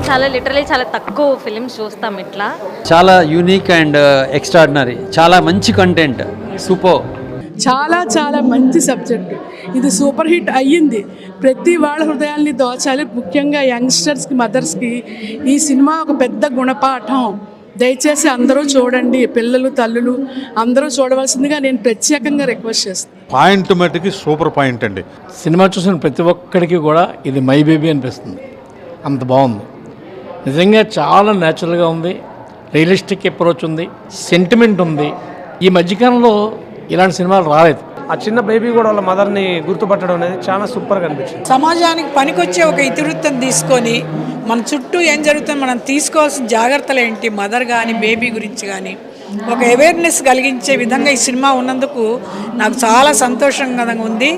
చాలా తక్కువ ఫిలిమ్స్ చూస్తాం ఇట్లా. చాలా యూనిక్ అండ్ ఎక్స్ట్రాడినరీ, చాలా మంచి కంటెంట్, సూపర్. చాలా చాలా మంచి సబ్జెక్టు. ఇది సూపర్ హిట్ అయ్యింది. ప్రతి వాళ్ళ హృదయాల్ని దోచాలి. ముఖ్యంగా యంగ్స్టర్స్కి, మదర్స్కి ఈ సినిమా ఒక పెద్ద గుణపాఠం. దయచేసి అందరూ చూడండి. పిల్లలు, తల్లులు అందరూ చూడవలసిందిగా నేను ప్రత్యేకంగా రిక్వెస్ట్ చేస్తాను. పాయింట్ మటుకి సూపర్ పాయింట్ అండి. సినిమా చూసిన ప్రతి ఒక్కడికి కూడా ఇది మై బేబీ అనిపిస్తుంది. అంత బాగుంది. నిజంగా చాలా న్యాచురల్గా ఉంది. రియలిస్టిక్ అప్రోచ్ ఉంది, సెంటిమెంట్ ఉంది. ఈ మధ్యకాలంలో ఇలాంటి సినిమాలు రాలేదు. ఆ చిన్న బేబీ కూడా వాళ్ళ మదర్ని గుర్తుపట్టడం అనేది చాలా సూపర్గా అనిపించింది. సమాజానికి పనికొచ్చే ఒక ఇతివృత్తం తీసుకొని మన చుట్టూ ఏం జరుగుతుందో మనం తీసుకోవాల్సిన జాగ్రత్తలు ఏంటి, మదర్ కానీ బేబీ గురించి కానీ ఒక అవేర్నెస్ కలిగించే విధంగా ఈ సినిమా ఉన్నందుకు నాకు చాలా సంతోషంగా ఉంది.